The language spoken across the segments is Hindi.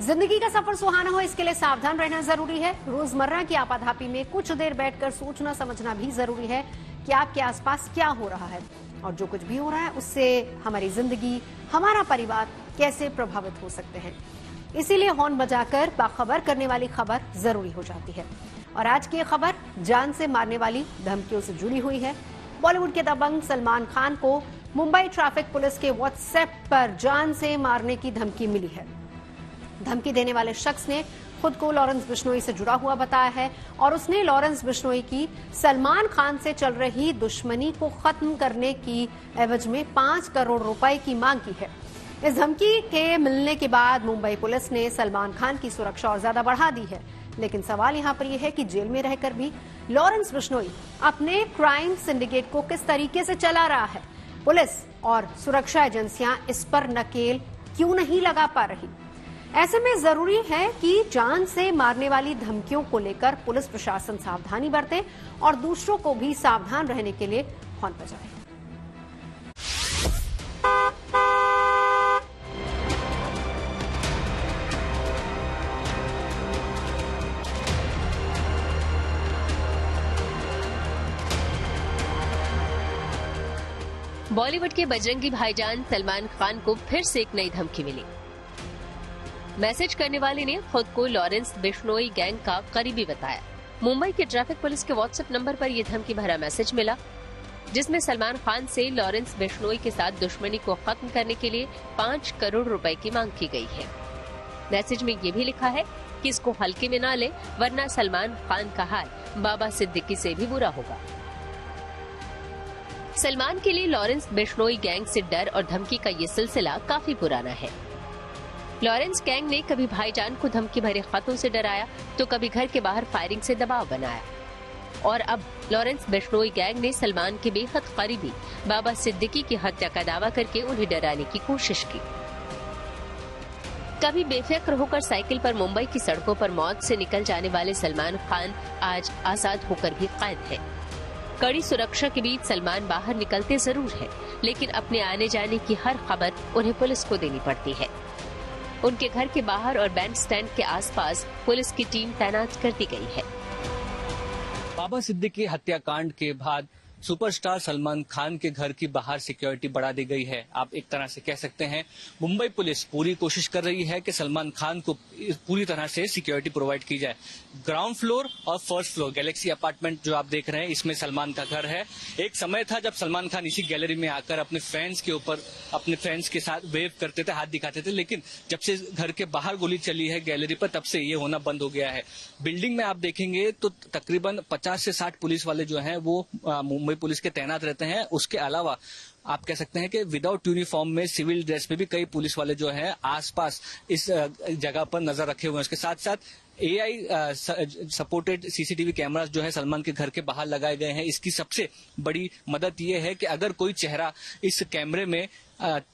जिंदगी का सफर सुहाना हो, इसके लिए सावधान रहना जरूरी है। रोजमर्रा की आपाधापी में कुछ देर बैठकर सोचना समझना भी जरूरी है कि आपके आसपास क्या हो रहा है और जो कुछ भी हो रहा है उससे हमारी जिंदगी, हमारा परिवार कैसे प्रभावित हो सकते हैं। इसीलिए हॉर्न बजाकर बाखबर करने वाली खबर जरूरी हो जाती है। और आज की खबर जान से मारने वाली धमकियों से जुड़ी हुई है। बॉलीवुड के दबंग सलमान खान को मुंबई ट्रैफिक पुलिस के व्हाट्सएप पर जान से मारने की धमकी मिली है। धमकी देने वाले शख्स ने खुद को लॉरेंस बिश्नोई से जुड़ा हुआ बताया है और उसने लॉरेंस बिश्नोई की सलमान खान से चल रही दुश्मनी को खत्म करने की एवज में 5 करोड़ रुपए की मांग की है। इस धमकी के मिलने के बाद मुंबई पुलिस ने सलमान खान की सुरक्षा और ज्यादा बढ़ा दी है। लेकिन सवाल यहां पर यह है कि जेल में रहकर भी लॉरेंस बिश्नोई अपने क्राइम सिंडिकेट को किस तरीके से चला रहा है। पुलिस और सुरक्षा एजेंसियां इस पर नकेल क्यों नहीं लगा पा रही। ऐसे में जरूरी है कि जान से मारने वाली धमकियों को लेकर पुलिस प्रशासन सावधानी बरते और दूसरों को भी सावधान रहने के लिए हॉर्न बजाए। बॉलीवुड के बजरंगी भाईजान सलमान खान को फिर से एक नई धमकी मिली। मैसेज करने वाले ने खुद को लॉरेंस बिश्नोई गैंग का करीबी बताया। मुंबई के ट्रैफिक पुलिस के व्हाट्सएप नंबर पर यह धमकी भरा मैसेज मिला, जिसमें सलमान खान से लॉरेंस बिश्नोई के साथ दुश्मनी को खत्म करने के लिए 5 करोड़ रुपए की मांग की गई है। मैसेज में यह भी लिखा है कि इसको हल्के में ना ले, वरना सलमान खान का हाल बाबा सिद्दीकी से भी बुरा होगा। सलमान के लिए लॉरेंस बिश्नोई गैंग से डर और धमकी का ये सिलसिला काफी पुराना है। लॉरेंस गैंग ने कभी भाईजान को धमकी भरे खतों से डराया तो कभी घर के बाहर फायरिंग से दबाव बनाया और अब लॉरेंस बिश्नोई गैंग ने सलमान के बेहद करीबी बाबा सिद्दीकी की हत्या का दावा करके उन्हें डराने की कोशिश की। कभी बेफिक्र होकर साइकिल पर मुंबई की सड़कों पर मौत से निकल जाने वाले सलमान खान आज आजाद होकर भी कैद है। कड़ी सुरक्षा के बीच सलमान बाहर निकलते जरूर है, लेकिन अपने आने जाने की हर खबर उन्हें पुलिस को देनी पड़ती है। उनके घर के बाहर और बैंड स्टैंड के आसपास पुलिस की टीम तैनात कर दी गई है। बाबा सिद्दीकी हत्याकांड के बाद सुपरस्टार सलमान खान के घर की बाहर सिक्योरिटी बढ़ा दी गई है। आप एक तरह से कह सकते हैं मुंबई पुलिस पूरी कोशिश कर रही है कि सलमान खान को पूरी तरह से सिक्योरिटी प्रोवाइड की जाए। ग्राउंड फ्लोर और फर्स्ट फ्लोर गैलेक्सी अपार्टमेंट जो आप देख रहे हैं, इसमें सलमान का घर है। एक समय था जब सलमान खान इसी गैलरी में आकर अपने फैंस के ऊपर अपने फैंस के साथ वेव करते थे, हाथ दिखाते थे, लेकिन जब से घर के बाहर गोली चली है गैलरी पर, तब से ये होना बंद हो गया है। बिल्डिंग में आप देखेंगे तो तकरीबन 50 से 60 पुलिस वाले जो हैं वो मुंबई पुलिस के तैनात रहते हैं। उसके अलावा आप कह सकते हैं कि विदाउट यूनिफॉर्म में सिविल ड्रेस में भी कई पुलिस वाले जो हैं आसपास इस जगह पर नजर रखे हुए हैं। उसके साथ साथ AI सपोर्टेड CCTV कैमरास जो है सलमान के घर के बाहर लगाए गए हैं। इसकी सबसे बड़ी मदद ये है कि अगर कोई चेहरा इस कैमरे में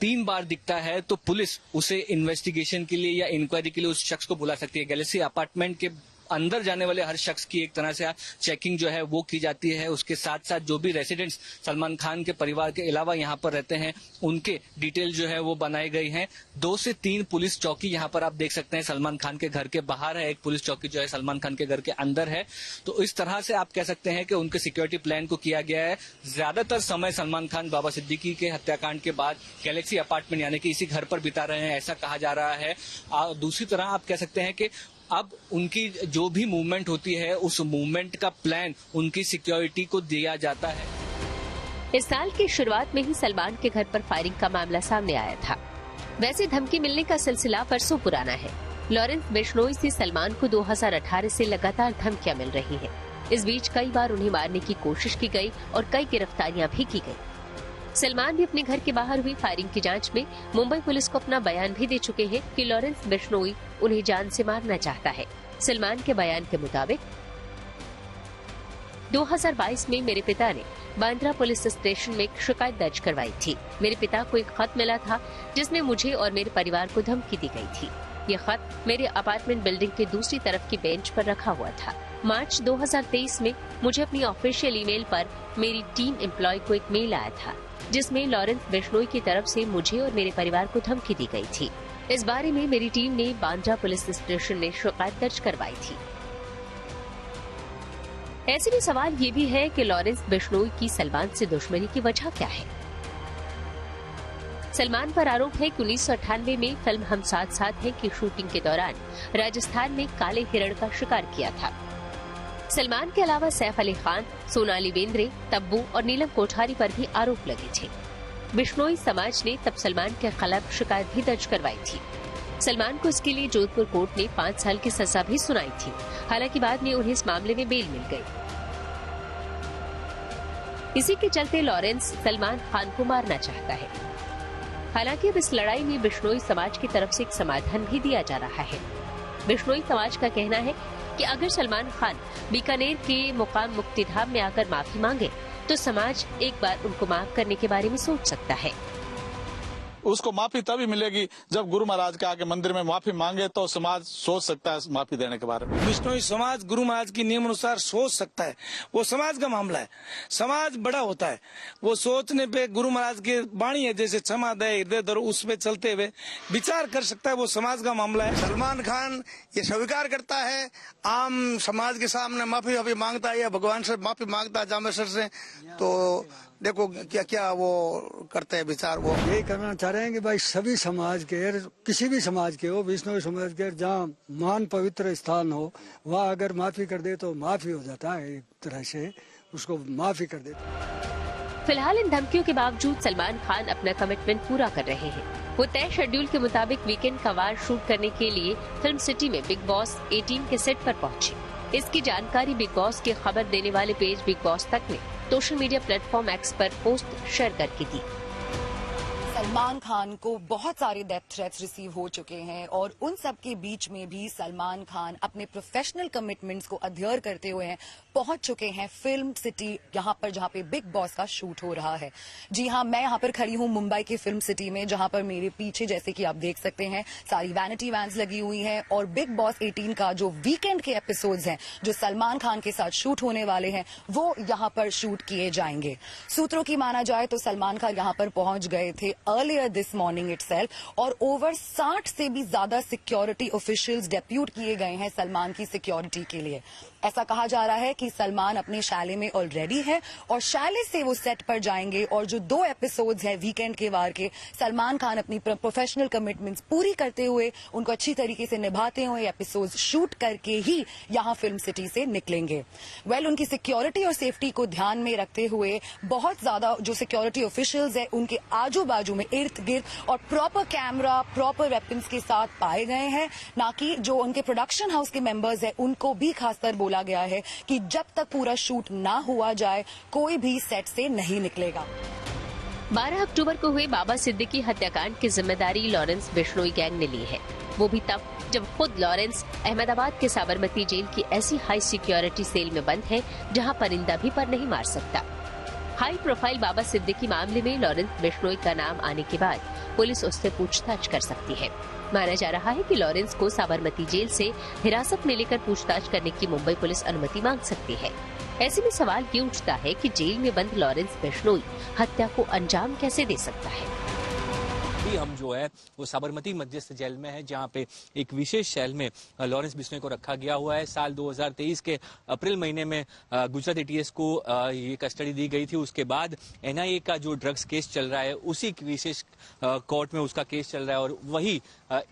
3 बार दिखता है तो पुलिस उसे इन्वेस्टिगेशन के लिए या इंक्वायरी के लिए उस शख्स को बुला सकती है। गैलेक्सी अपार्टमेंट के अंदर जाने वाले हर शख्स की एक तरह से चेकिंग जो है वो की जाती है। उसके साथ साथ जो भी रेसिडेंट्स सलमान खान के परिवार के अलावा यहाँ पर रहते हैं उनके डिटेल जो है वो बनाई गई हैं। 2 से 3 पुलिस चौकी यहाँ पर आप देख सकते हैं सलमान खान के घर के बाहर है, एक पुलिस चौकी जो है सलमान खान के घर के अंदर है। तो इस तरह से आप कह सकते हैं कि उनके सिक्योरिटी प्लान को किया गया है। ज्यादातर समय सलमान खान बाबा सिद्दीकी के हत्याकांड के बाद गैलेक्सी अपार्टमेंट यानी कि इसी घर पर बिता रहे हैं, ऐसा कहा जा रहा है। दूसरी तरह आप कह सकते हैं कि अब उनकी जो भी मूवमेंट होती है उस मूवमेंट का प्लान उनकी सिक्योरिटी को दिया जाता है। इस साल की शुरुआत में ही सलमान के घर पर फायरिंग का मामला सामने आया था। वैसे धमकी मिलने का सिलसिला बरसों पुराना है। लॉरेंस बिश्नोई से सलमान को 2018 से लगातार धमकियां मिल रही हैं। इस बीच कई बार उन्हें मारने की कोशिश की गई और कई गिरफ्तारियां भी की गई। सलमान भी अपने घर के बाहर हुई फायरिंग की जांच में मुंबई पुलिस को अपना बयान भी दे चुके हैं कि लॉरेंस बिश्नोई उन्हें जान से मारना चाहता है। सलमान के बयान के मुताबिक 2022 में मेरे पिता ने बांद्रा पुलिस स्टेशन में एक शिकायत दर्ज करवाई थी। मेरे पिता को एक खत मिला था जिसमें मुझे और मेरे परिवार को धमकी दी गई थी। ये खत मेरे अपार्टमेंट बिल्डिंग के दूसरी तरफ की बेंच पर रखा हुआ था। मार्च 2023 में मुझे अपनी ऑफिशियल ईमेल पर मेरी टीम एम्प्लॉय को एक मेल आया था जिसमें लॉरेंस बिश्नोई की तरफ से मुझे और मेरे परिवार को धमकी दी गई थी। इस बारे में मेरी टीम ने बांद्रा पुलिस स्टेशन में शिकायत दर्ज करवाई थी। ऐसे में सवाल ये भी है कि लॉरेंस बिश्नोई की सलमान से दुश्मनी की वजह क्या है। सलमान पर आरोप है कि 1998 में फिल्म हम साथ साथ हैं की शूटिंग के दौरान राजस्थान में काले हिरण का शिकार किया था। सलमान के अलावा सैफ अली खान, सोनाली बेंद्रे, तब्बू और नीलम कोठारी पर भी आरोप लगे थे। बिश्नोई समाज ने तब सलमान के खिलाफ शिकायत भी दर्ज करवाई थी। सलमान को इसके लिए जोधपुर कोर्ट ने 5 साल की सजा भी सुनाई थी। हालांकि बाद में उन्हें इस मामले में बेल मिल गई। इसी के चलते लॉरेंस सलमान खान को मारना चाहता है। हालांकि अब इस लड़ाई में बिश्नोई समाज की तरफ से एक समाधान भी दिया जा रहा है। बिश्नोई समाज का कहना है कि अगर सलमान खान बीकानेर के मुकाम मुक्तिधाम में आकर माफी मांगे तो समाज एक बार उनको माफ करने के बारे में सोच सकता है। उसको माफी तभी मिलेगी जब गुरु महाराज के आके मंदिर में माफी मांगे तो समाज सोच सकता है माफी देने के बारे में। बिश्नोई समाज गुरु महाराज की नियम अनुसार सोच सकता है, वो समाज का मामला है। समाज बड़ा होता है, वो सोचने पे गुरु महाराज की वाणी है जैसे क्षमा दे हृदय धरो, उस पे चलते हुए विचार कर सकता है, वो समाज का मामला है। सलमान खान ये स्वीकार करता है, आम समाज के सामने माफी अभी मांगता है या भगवान से माफी मांगता है जामेश्वर से, तो देखो क्या क्या वो करते हैं विचार। वो यही करना चाह रहे हैं कि भाई सभी समाज के, किसी भी समाज के हो, बिश्नोई समाज के, जहाँ महान पवित्र स्थान हो वहाँ अगर माफी कर दे तो माफी हो जाता है, एक तरह से उसको माफी कर देते। फिलहाल इन धमकियों के बावजूद सलमान खान अपना कमिटमेंट पूरा कर रहे हैं। वो तय शेड्यूल के मुताबिक वीकेंड का वार शूट करने के लिए फिल्म सिटी में बिग बॉस 18 के सेट पर पहुंचे। इसकी जानकारी बिग बॉस की खबर देने वाले पेज बिग बॉस तक ने सोशल मीडिया प्लेटफॉर्म एक्स पर पोस्ट शेयर करके दी। सलमान खान को बहुत सारे डेथ थ्रेट्स रिसीव हो चुके हैं और उन सब के बीच में भी सलमान खान अपने प्रोफेशनल कमिटमेंट्स को अध्ययन करते हुए पहुंच चुके हैं फिल्म सिटी, यहाँ पर जहाँ पे बिग बॉस का शूट हो रहा है। जी हाँ, मैं यहाँ पर खड़ी हूँ मुंबई की फिल्म सिटी में, जहाँ पर मेरे पीछे जैसे कि आप देख सकते हैं सारी वैनिटी वैन्स लगी हुई हैं और बिग बॉस 18 का जो वीकेंड के एपिसोड्स हैं जो सलमान खान के साथ शूट होने वाले हैं वो यहाँ पर शूट किए जाएंगे। सूत्रों की माना जाए तो सलमान खान यहाँ पर पहुंच गए थे अर्लियर दिस मॉर्निंग इटसेल्फ और ओवर 60 से भी ज्यादा सिक्योरिटी ऑफिशियल्स डेप्यूट किए गए हैं सलमान की सिक्योरिटी के लिए। ऐसा कहा जा रहा है कि सलमान अपने शैले में ऑलरेडी है और शैले से वो सेट पर जाएंगे और जो 2 एपिसोड्स हैं वीकेंड के वार के, सलमान खान अपनी प्रोफेशनल कमिटमेंट्स पूरी करते हुए, उनको अच्छी तरीके से निभाते हुए एपिसोड्स शूट करके ही यहाँ फिल्म सिटी से निकलेंगे। उनकी सिक्योरिटी और सेफ्टी को ध्यान में रखते हुए बहुत ज्यादा जो सिक्योरिटी ऑफिशियल्स है उनके आजू बाजू में इर्द गिर्द और प्रॉपर कैमरा, प्रॉपर वेपन्स के साथ पाए गए हैं। ना कि जो उनके प्रोडक्शन हाउस के मेंबर्स हैं उनको भी खासकर बोला गया है कि जब तक पूरा शूट ना हुआ जाए कोई भी सेट से नहीं निकलेगा। 12 अक्टूबर को हुए बाबा सिद्दीकी हत्याकांड की जिम्मेदारी लॉरेंस बिश्नोई गैंग ने ली है, वो भी तब जब खुद लॉरेंस अहमदाबाद के साबरमती जेल की ऐसी हाई सिक्योरिटी सेल में बंद है जहां परिंदा भी पर नहीं मार सकता। हाई प्रोफाइल बाबा सिद्दीकी मामले में लॉरेंस बिश्नोई का नाम आने के बाद पुलिस उससे पूछताछ कर सकती है। माना जा रहा है कि लॉरेंस को साबरमती जेल से हिरासत में लेकर पूछताछ करने की मुंबई पुलिस अनुमति मांग सकती है। ऐसे में सवाल ये उठता है कि जेल में बंद लॉरेंस बिश्नोई हत्या को अंजाम कैसे दे सकता है। अभी हम जो है वो साबरमती मध्यस्थ जेल में है, जहां पे एक विशेष सेल में लॉरेंस बिश्नोई को रखा गया हुआ है। साल 2023 के अप्रैल महीने में गुजरात एटीएस को ये कस्टडी दी गई थी। उसके बाद एनआईए का जो ड्रग्स केस चल रहा है उसी विशेष कोर्ट में उसका केस चल रहा है और वही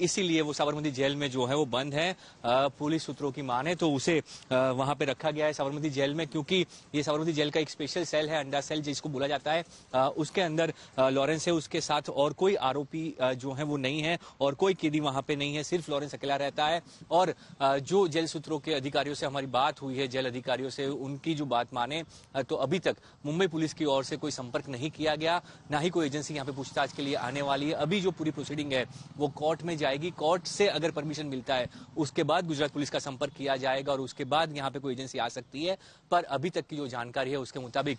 इसीलिए वो साबरमती जेल में जो है वो बंद है। पुलिस सूत्रों की माने तो उसे वहां पे रखा गया है साबरमती जेल में, क्योंकि ये साबरमती जेल का एक स्पेशल सेल है, अंडा सेल जिसको बोला जाता है। उसके अंदर लॉरेंस है, उसके साथ और कोई आरोपी जो है वो नहीं है और कोई कैदी वहां पे नहीं है, सिर्फ लॉरेंस अकेला रहता है। और जो जेल सूत्रों के अधिकारियों से हमारी बात हुई है, जेल अधिकारियों से, उनकी जो बात माने तो अभी तक मुंबई पुलिस की ओर से कोई संपर्क नहीं किया गया, ना ही कोई एजेंसी यहाँ पे पूछताछ के लिए आने वाली है। अभी जो पूरी प्रोसीडिंग है वो कोर्ट में जाएगी। कोर्ट से अगर परमिशन मिलता है उसके बाद गुजरात पुलिस का संपर्क किया जाएगा और उसके बाद यहाँ पे कोई एजेंसी आ सकती है। पर अभी तक की जो जानकारी है उसके मुताबिक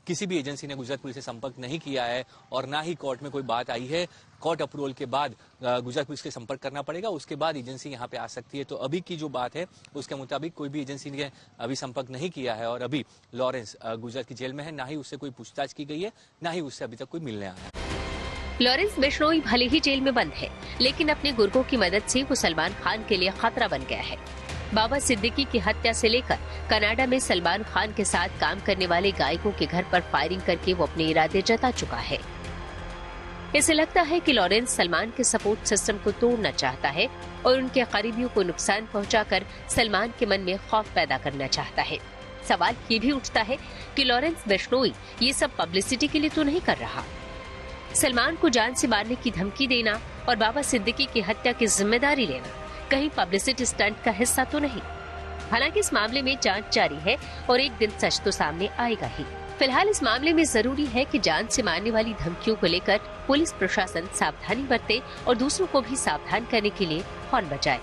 किसी भी एजेंसी ने गुजरात पुलिस से संपर्क नहीं किया है और ना ही कोर्ट में कोई बात आई है। कोर्ट अप्रूवल के बाद गुजरात पुलिस के संपर्क करना पड़ेगा, उसके बाद एजेंसी यहाँ पे आ सकती है। तो अभी की जो बात है उसके मुताबिक कोई भी एजेंसी ने अभी संपर्क नहीं किया है और अभी लॉरेंस गुजरात की जेल में है, ना ही उससे कोई पूछताछ की गई है, ना ही उससे अभी तक कोई मिलने आया है। लॉरेंस बिश्नोई भले ही जेल में बंद है, लेकिन अपने गुर्गों की मदद से वो सलमान खान के लिए खतरा बन गया है। बाबा सिद्दीकी की हत्या से लेकर कनाडा में सलमान खान के साथ काम करने वाले गायकों के घर पर फायरिंग करके वो अपने इरादे जता चुका है। इसे लगता है कि लॉरेंस सलमान के सपोर्ट सिस्टम को तोड़ना चाहता है और उनके करीबियों को नुकसान पहुंचाकर सलमान के मन में खौफ पैदा करना चाहता है। सवाल ये भी उठता है कि लॉरेंस बिश्नोई ये सब पब्लिसिटी के लिए तो नहीं कर रहा। सलमान को जान से मारने की धमकी देना और बाबा सिद्दीकी की हत्या की जिम्मेदारी लेना कहीं पब्लिसिटी स्टंट का हिस्सा तो नहीं। हालांकि इस मामले में जांच जारी है और एक दिन सच तो सामने आएगा ही। फिलहाल इस मामले में जरूरी है कि जान से मारने वाली धमकियों को लेकर पुलिस प्रशासन सावधानी बरते और दूसरों को भी सावधान करने के लिए हॉर्न बजाए।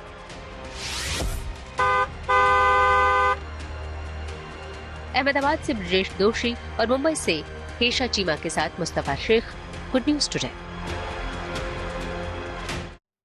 अहमदाबाद से ब्रजेश दोषी और मुंबई से हेशा चीमा के साथ Mustafa Sheikh, good news today.